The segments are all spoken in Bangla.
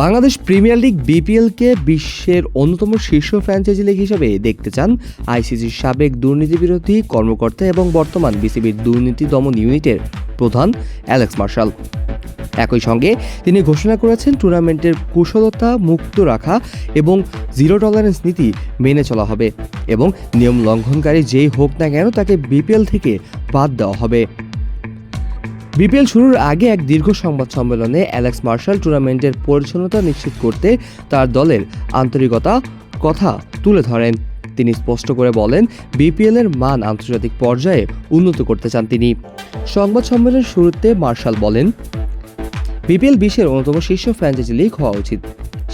বাংলাদেশ প্রিমিয়ার লিগ বিপিএলকে বিশ্বের অন্যতম শীর্ষ ফ্র্যাঞ্চাইজি লিগ হিসেবে দেখতে চান আইসিসির সাবেক দুর্নীতিবিরোধী কর্মকর্তা এবং বর্তমান বিসিবির দুর্নীতি দমন ইউনিটের প্রধান অ্যালেক্স মার্শাল। একই সঙ্গে তিনি ঘোষণা করেছেন টুর্নামেন্টের কুশলতা মুক্ত রাখা এবং জিরো টলারেন্স নীতি মেনে চলা হবে এবং নিয়ম লঙ্ঘনকারী যেই হোক না কেন তাকে বিপিএল থেকে বাদ দেওয়া হবে। বিপিএল শুরুর আগে এক দীর্ঘ সংবাদ সম্মেলনে অ্যালেক্স মার্শাল টুর্নামেন্টের পরিচ্ছন্নতা নিশ্চিত করতে তার দলের আন্তরিকতা কথা তুলে ধরেন। তিনি স্পষ্ট করে বলেন, বিপিএলের মান আন্তর্জাতিক পর্যায়ে উন্নত করতে চান তিনি। সংবাদ সম্মেলনের শুরুতে মার্শাল বলেন, বিপিএল বিশ্বের অন্যতম শীর্ষ ফ্র্যাঞ্চাইজি লিগ হওয়া উচিত।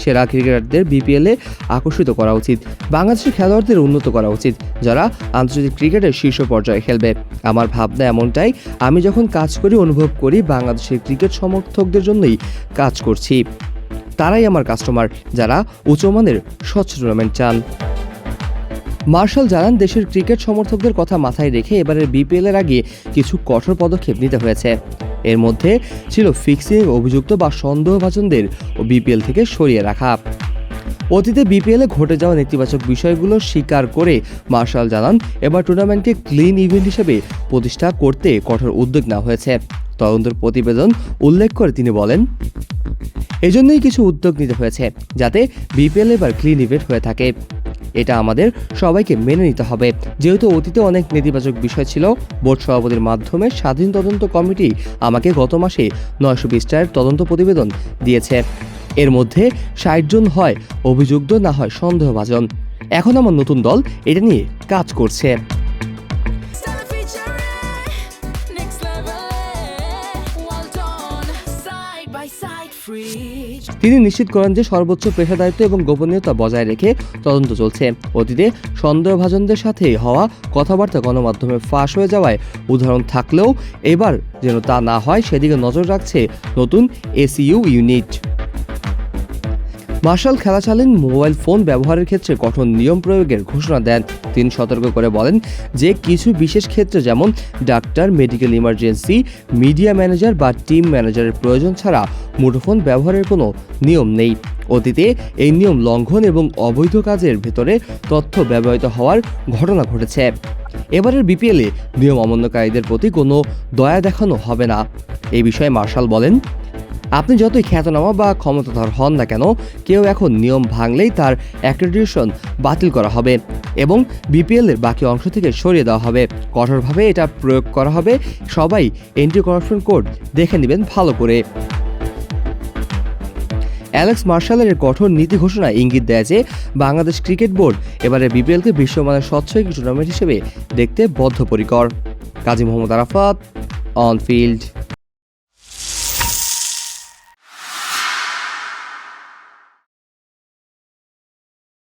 সেরা ক্রিকেটারদের বিপিএলে আকর্ষিত করা উচিত। বাংলাদেশের খেলোয়াড়দের উন্নত করা উচিত, যারা আন্তর্জাতিক ক্রিকেটের শীর্ষ পর্যায়ে খেলবে। আমার ভাবনা এমনটাই। আমি যখন কাজ করি অনুভব করি বাংলাদেশের ক্রিকেট সমর্থকদের জন্যই কাজ করছি। তারাই আমার কাস্টমার, যারা উচ্চমানের স্বচ্ছ টুর্নামেন্ট চান। মার্শাল জানান, দেশের ক্রিকেট সমর্থকদের কথা মাথায় রেখে এবারের বিপিএলের আগে কিছু কঠোর পদক্ষেপ নিতে হয়েছে। এর মধ্যে ছিল ফিক্সিং অভিযুক্ত বা সন্দেহভাজনদের বিপিএল থেকে সরিয়ে রাখা। অতীতে বিপিএলে ঘটে যাওয়া নেতিবাচক বিষয়গুলো স্বীকার করে মার্শাল জানান, এবার টুর্নামেন্টকে ক্লিন ইভেন্ট হিসেবে প্রতিষ্ঠা করতে কঠোর উদ্যোগ নেওয়া হয়েছে। তদন্তের প্রতিবেদন উল্লেখ করে তিনি বলেন, এজন্যই কিছু উদ্যোগ নিতে হয়েছে যাতে বিপিএল এবার ক্লিন ইভেন্ট হয়ে থাকে। এটা আমাদের সবাইকে মেনে নিতে হবে। যেহেতু অতীতে অনেক নেতিবাচক বিষয় ছিল, বোর্ড সভাপতির মাধ্যমে স্বাধীন তদন্ত কমিটি আমাকে গত মাসে 920টার তদন্ত প্রতিবেদন দিয়েছে। এর মধ্যে 60 জন হয় অভিযুক্ত, না হয় সন্দেহভাজন। এখন আমার নতুন দল এটা নিয়ে কাজ করছে। তিনি নিশ্চিত করেন যে সর্বোচ্চ পেশাদারিত্ব এবং গোপনীয়তা বজায় রেখে তদন্ত চলছে। অতীতে সন্দেহভাজনদের সাথে হওয়া কথাবার্তা গণমাধ্যমে ফাঁস হয়ে যাওয়ায় উদাহরণ থাকলেও এবার যেন তা না হয় সেদিকে নজর রাখছে নতুন এসইউ ইউনিট। মার্শাল খেলা চালেন মোবাইল ফোন ব্যবহারের ক্ষেত্রে কঠোর নিয়ম প্রয়োগের ঘোষণা দেন। তিনি সতর্ক করে বলেন যে কিছু বিশেষ ক্ষেত্রে যেমন doctor, medical emergency, media manager বা টিম ম্যানেজারের প্রয়োজন ছাড়া মুঠোফোন ব্যবহারের কোনো নিয়ম নেই। অতীতে এই নিয়ম লঙ্ঘন এবং অবৈধ কাজের ভেতরে তথ্য ব্যবহৃত হওয়ার ঘটনা ঘটেছে। এবারের বিপিএলে নিয়ম অমান্যকারীদের প্রতি কোনো দয়া দেখানো হবে না। এই বিষয়ে মার্শাল বলেন, আপনি যতই খ্যাতনামা বা ক্ষমতাধর হন না কেন, কেউ এখন নিয়ম ভাঙলেই তার অ্যাক্রেডিটেশন বাতিল করা হবে এবং বিপিএলের বাকি অংশ থেকে সরিয়ে দেওয়া হবে। কঠোরভাবে এটা প্রয়োগ করা হবে। সবাই এন্টি করাপশন কোড দেখে নেবেন ভালো করে। অ্যালেক্স মার্শালের কঠোর নীতি ঘোষণা ইঙ্গিত দেয় যে বাংলাদেশ ক্রিকেট বোর্ড এবারে বিপিএলকে বিশ্বমানের স্বচ্ছ একটি টুর্নামেন্ট হিসেবে দেখতে বদ্ধপরিকর। Kazi Mohammad Arafat, on field.